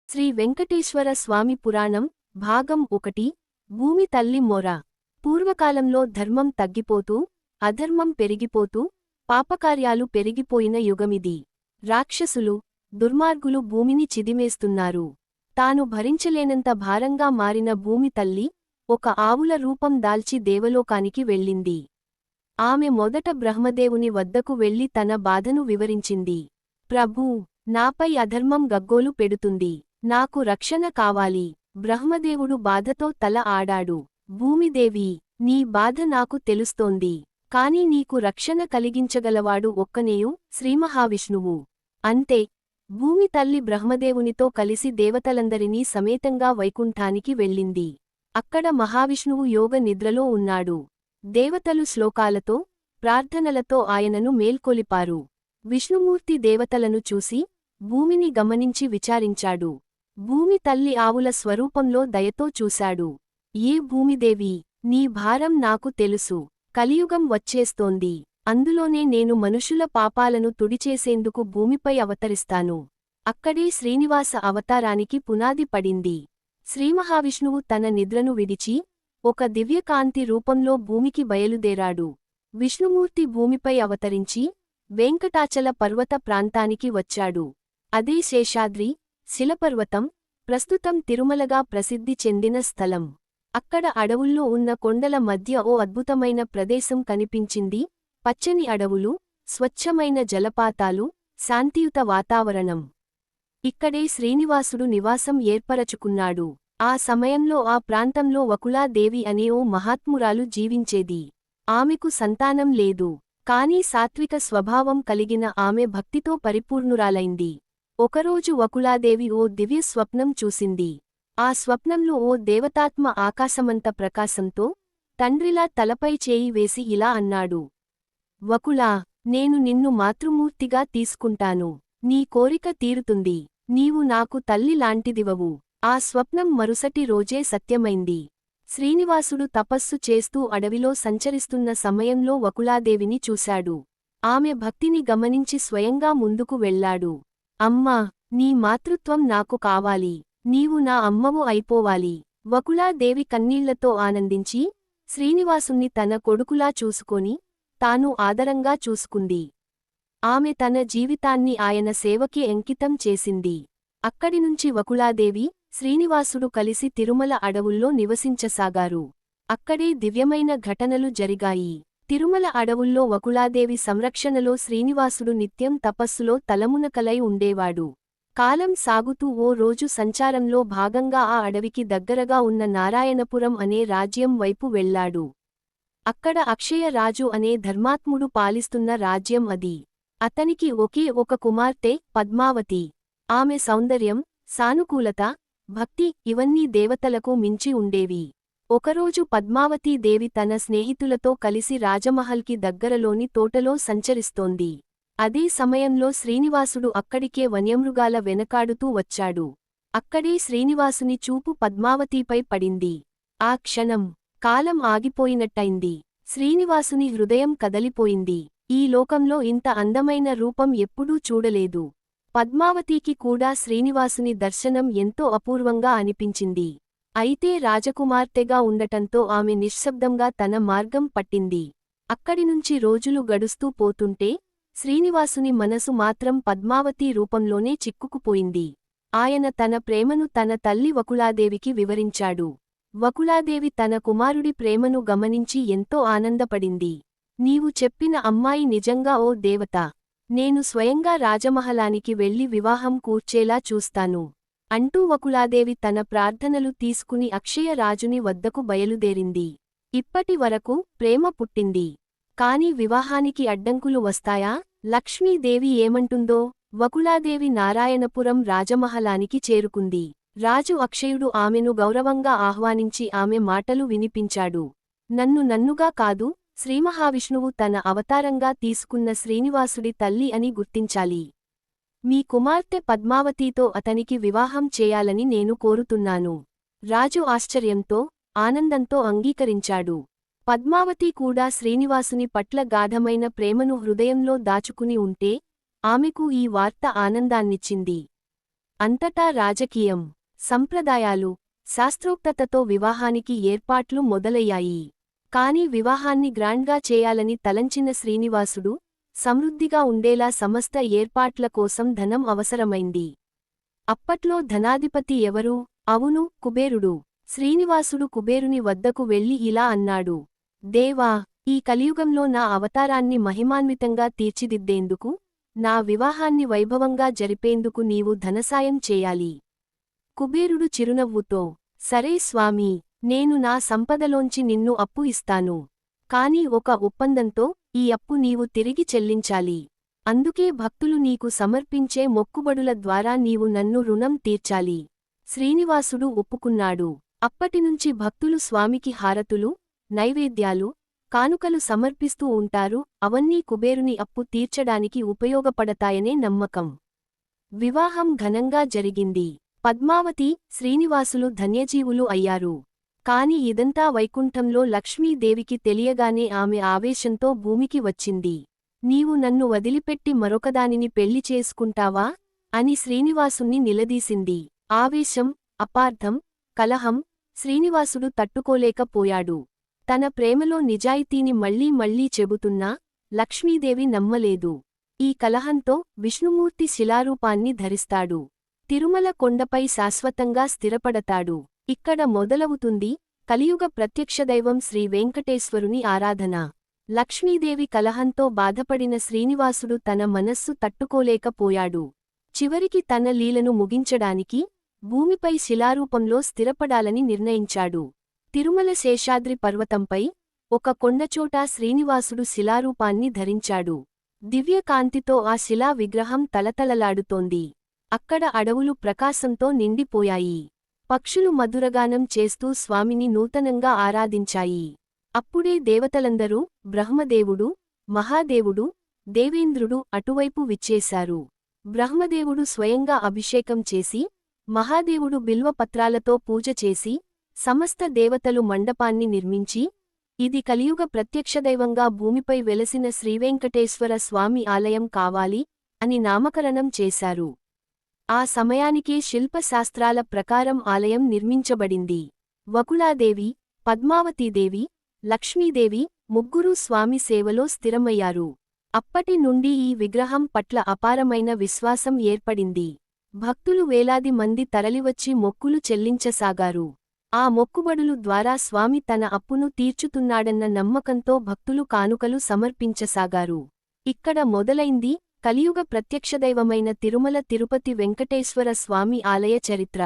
శ్రీ వెంకటేశ్వర స్వామి పురాణం భాగం 1 భూమి తల్లి మొర. పూర్వకాలంలో ధర్మం తగ్గిపోతూ అధర్మం పెరిగిపోతూ పాపకార్యాలు పెరిగిపోయిన యుగమిది. రాక్షసులు దుర్మార్గులు భూమిని చిదిమేస్తున్నారు. తాను భరించలేనంత భారంగా మారిన భూమి తల్లి ఒక ఆవుల రూపం దాల్చి దేవలోకానికి వెళ్ళింది. ఆమె మొదట బ్రహ్మదేవుని వద్దకు వెళ్లి తన బాధను వివరించింది. ప్రభూ, నాపై అధర్మం గగ్గోలు పెడుతుంది. నాకు రక్షణ కావాలి. బ్రహ్మదేవుడు బాధతో తల ఆడాడు. భూమిదేవి, నీ బాధ నాకు తెలుస్తోంది. కాని నీకు రక్షణ కలిగించగలవాడు ఒక్కనేయు శ్రీమహావిష్ణువు. అంతే. భూమి తల్లి బ్రహ్మదేవునితో కలిసి దేవతలందరినీ సమేతంగా వైకుంఠానికి వెళ్ళింది. అక్కడ మహావిష్ణువు యోగ నిద్రలో ఉన్నాడు. దేవతలు శ్లోకాలతో ప్రార్థనలతో ఆయనను మేల్కొలిపారు. విష్ణుమూర్తి దేవతలను చూసి భూమిని గమనించి విచారించాడు. భూమి తల్లి ఆవుల స్వరూపంలో దయతో చూశాడు. ఏ భూమిదేవి, నీ భారం నాకు తెలుసు. కలియుగం వచ్చేస్తోంది. అందులోనే నేను మనుషుల పాపాలను తుడిచేసేందుకు భూమిపై అవతరిస్తాను. అక్కడే శ్రీనివాస అవతారానికి పునాది పడింది. శ్రీమహావిష్ణువు తన నిద్రను విడిచి ఒక దివ్యకాంతి రూపంలో భూమికి బయలుదేరాడు. విష్ణుమూర్తి భూమిపై అవతరించి వెంకటాచల పర్వత ప్రాంతానికి వచ్చాడు. అదే శేషాద్రి శిలపర్వతం, ప్రస్తుతం తిరుమలగా ప్రసిద్ధి చెందిన స్థలం. అక్కడ అడవుల్లో ఉన్న కొండల మధ్య ఓ అద్భుతమైన ప్రదేశం కనిపించింది. పచ్చని అడవులు, స్వచ్ఛమైన జలపాతాలు, శాంతియుత వాతావరణం. ఇక్కడే శ్రీనివాసుడు నివాసం ఏర్పరచుకున్నాడు. ఆ సమయంలో ఆ ప్రాంతంలో వకుళాదేవి అనే ఓ మహాత్మురాలు జీవించేది. ఆమెకు సంతానం లేదు. కానీ సాత్విక స్వభావం కలిగిన ఆమె భక్తితో పరిపూర్ణురాలైంది. ఒకరోజు వకుళాదేవి ఓ దివ్య స్వప్నం చూసింది. ఆ స్వప్నంలో ఓ దేవతాత్మ ఆకాశమంత ప్రకాశంతో తండ్రిలా తలపై చేయి వేసి ఇలా అన్నాడు. వకుళా, నేను నిన్ను మాతృమూర్తిగా తీసుకుంటాను. నీ కోరిక తీరుతుంది. నీవు నాకు తల్లి లాంటిదివవు. ఆ స్వప్నం మరుసటి రోజే సత్యమైంది. శ్రీనివాసుడు తపస్సు చేస్తూ అడవిలో సంచరిస్తున్న సమయంలో వకుళాదేవిని చూశాడు. ఆమె భక్తిని గమనించి స్వయంగా ముందుకు వెళ్లాడు. అమ్మా, నీ మాతృత్వం నాకు కావాలి. నీవు నా అమ్మవు అయిపోవాలి. వకుళాదేవి కన్నీళ్లతో ఆనందించి శ్రీనివాసుణ్ణి తన కొడుకులా చూసుకొని తాను ఆదరంగా చూసుకుంది. ఆమె తన జీవితాన్ని ఆయన సేవకి అంకితం చేసింది. అక్కడినుంచి వకుళాదేవి, శ్రీనివాసుడు కలిసి తిరుమల అడవుల్లో నివసించసాగారు. అక్కడే దివ్యమైన ఘటనలు జరిగాయి. తిరుమల అడవుల్లో వకుళాదేవి సంరక్షణలో శ్రీనివాసుడు నిత్యం తపస్సులో తలమునకలై ఉండేవాడు. కాలం సాగుతూ ఓ రోజు సంచారంలో భాగంగా ఆ అడవికి దగ్గరగా ఉన్న నారాయణపురం అనే రాజ్యం వైపు వెళ్లాడు. అక్కడ అక్షయ రాజు అనే ధర్మాత్ముడు పాలిస్తున్న రాజ్యం అది. అతనికి ఒకే ఒక కుమార్తె పద్మావతి. ఆమె సౌందర్యం, సానుకూలత, భక్తి ఇవన్నీ దేవతలకు మించి ఉండేవి. ఒకరోజు పద్మావతీదేవి తన స్నేహితులతో కలిసి రాజమహల్కి దగ్గరలోని తోటలో సంచరిస్తోంది. అదే సమయంలో శ్రీనివాసుడు అక్కడికే వన్యమృగాల వెనకాడుతూ వచ్చాడు. అక్కడే శ్రీనివాసుని చూపు పద్మావతీపై పడింది. ఆ క్షణం కాలం ఆగిపోయినట్టయింది. శ్రీనివాసుని హృదయం కదలిపోయింది. ఈ లోకంలో ఇంత అందమైన రూపం ఎప్పుడూ చూడలేదు. పద్మావతికి కూడా శ్రీనివాసుని దర్శనం ఎంతో అపూర్వంగా అనిపించింది. అయితే రాజకుమార్తెగా ఉండటంతో ఆమె నిశ్శబ్దంగా తన మార్గం పట్టింది. అక్కడినుంచి రోజులు గడుస్తూ పోతుంటే శ్రీనివాసుని మనసు మాత్రం పద్మావతి రూపంలోనే చిక్కుకుపోయింది. ఆయన తన ప్రేమను తన తల్లి వకుళాదేవికి వివరించాడు. వకుళాదేవి తన కుమారుడి ప్రేమను గమనించి ఎంతో ఆనందపడింది. నీవు చెప్పిన అమ్మాయి నిజంగా ఓ దేవత. నేను స్వయంగా రాజమహలానికి వెళ్లి వివాహం కూర్చేలా చూస్తాను అంటూ వకుళాదేవి తన ప్రార్థనలు తీసుకుని అక్షయ రాజుని వద్దకు బయలుదేరింది. ఇప్పటి వరకు ప్రేమ పుట్టింది. కాని వివాహానికి అడ్డంకులు వస్తాయా? లక్ష్మీదేవి ఏమంటుందో? వకుళాదేవి నారాయణపురం రాజమహలానికి చేరుకుంది. రాజు అక్షయుడు ఆమెను గౌరవంగా ఆహ్వానించి ఆమె మాటలు వినిపించాడు. నన్నుగా కాదు, శ్రీమహావిష్ణువు తన అవతారంగా తీసుకున్న శ్రీనివాసుడి తల్లి అని గుర్తించాలి. మీ కుమార్తె పద్మావతితో అతనికి వివాహం చేయాలని నేను కోరుతున్నాను. రాజు ఆశ్చర్యంతో, ఆనందంతో అంగీకరించాడు. పద్మావతి కూడా శ్రీనివాసుని పట్ల గాఢమైన ప్రేమను హృదయంలో దాచుకుని ఉంటే ఆమెకు ఈ వార్త ఆనందాన్నిచ్చింది. అంతటా రాజకీయం, సంప్రదాయాలు, శాస్త్రోక్తతతో వివాహానికి ఏర్పాట్లు మొదలయ్యాయి. కాని వివాహాన్ని గ్రాండ్గా చేయాలని తలంచిన శ్రీనివాసుడు, సమృద్ధిగా ఉండేలా సమస్త ఏర్పాట్ల కోసం ధనం అవసరమైంది. అప్పట్లో ధనాధిపతి ఎవరు? అవును, కుబేరుడు. శ్రీనివాసుడు కుబేరుని వద్దకు వెళ్లి ఇలా అన్నాడు: దేవా, ఈ కలియుగంలో నా అవతారాన్ని మహిమాన్వితంగా తీర్చిదిద్దేందుకు, నా వివాహాన్ని వైభవంగా జరిపేందుకు నీవు ధనసాయం చేయాలి. కుబేరుడు చిరునవ్వుతో, సరే స్వామీ, నేను నా సంపదలోంచి నిన్ను అప్పు ఇస్తాను. కాని ఒక ఒప్పందంతో, ఈ అప్పు నీవు తిరిగి చెల్లించాలి. అందుకే భక్తులు నీకు సమర్పించే మొక్కుబడుల ద్వారా నీవు నన్ను రుణం తీర్చాలి. శ్రీనివాసుడు ఒప్పుకున్నాడు. అప్పటినుంచి భక్తులు స్వామికి హారతులు, నైవేద్యాలు, కానుకలు సమర్పిస్తూ ఉంటారు. అవన్నీ కుబేరుని అప్పు తీర్చడానికి ఉపయోగపడతాయనే నమ్మకం. వివాహం ఘనంగా జరిగింది. పద్మావతి, శ్రీనివాసులు ధన్యజీవులు అయ్యారు. కాని ఇదంతా వైకుంఠంలో లక్ష్మీదేవికి తెలియగానే ఆమె ఆవేశంతో భూమికి వచ్చింది. నీవు నన్ను వదిలిపెట్టి మరొకదానిని పెళ్లి చేసుకుంటావా అని శ్రీనివాసుణ్ణి నిలదీసింది. ఆవేశం, అపార్థం, కలహం. శ్రీనివాసుడు తట్టుకోలేకపోయాడు. తన ప్రేమలో నిజాయితీని మళ్లీ మళ్లీ చెబుతున్నా లక్ష్మీదేవి నమ్మలేదు. ఈ కలహంతో విష్ణుమూర్తి శిలారూపాన్ని ధరిస్తాడు. తిరుమల కొండపై శాశ్వతంగా స్థిరపడతాడు. ఇక్కడ మొదలవుతుంది కలియుగ ప్రత్యక్షదైవం శ్రీ వెంకటేశ్వరుని ఆరాధన. లక్ష్మీదేవి కలహంతో బాధపడిన శ్రీనివాసుడు తన మనస్సు తట్టుకోలేకపోయాడు. చివరికి తన లీలను ముగించడానికి భూమిపై శిలారూపంలో స్థిరపడాలని నిర్ణయించాడు. తిరుమల శేషాద్రి పర్వతంపై ఒక కొండచోట శ్రీనివాసుడు శిలారూపాన్ని ధరించాడు. దివ్యకాంతితో ఆ శిలా విగ్రహం తలతలలాడుతోంది. అక్కడ అడవులు ప్రకాశంతో నిండిపోయాయి. పక్షులు మధురగానం చేస్తూ స్వామిని నూతనంగా ఆరాధించాయి. అప్పుడే దేవతలందరూ, బ్రహ్మదేవుడు, మహాదేవుడు, దేవేంద్రుడు అటువైపు విచ్చేశారు. బ్రహ్మదేవుడు స్వయంగా అభిషేకం చేసి, మహాదేవుడు బిల్వపత్రాలతో పూజ చేసి, సమస్త దేవతలు మండపాన్ని నిర్మించి, ఇది కలియుగ ప్రత్యక్షదైవంగా భూమిపై వెలసిన శ్రీవేంకటేశ్వర స్వామి ఆలయం కావాలి అని నామకరణం చేశారు. ఆ సమయానికే శిల్పశాస్త్రాల ప్రకారం ఆలయం నిర్మించబడింది. వకుళాదేవి, పద్మావతీదేవి, లక్ష్మీదేవి ముగ్గురూ స్వామి సేవలో స్థిరమయ్యారు. అప్పటి నుండి ఈ విగ్రహం పట్ల అపారమైన విశ్వాసం ఏర్పడింది. భక్తులు వేలాది మంది తరలివచ్చి మొక్కులు చెల్లించసాగారు. ఆ మొక్కుబడులు ద్వారా స్వామి తన అప్పును తీర్చుతున్నాడన్న నమ్మకంతో భక్తులు కానుకలు సమర్పించసాగారు. ఇక్కడ మొదలైంది కలియుగ ప్రత్యక్షదైవమైన తిరుమల తిరుపతి వెంకటేశ్వర స్వామి ఆలయ చరిత్ర.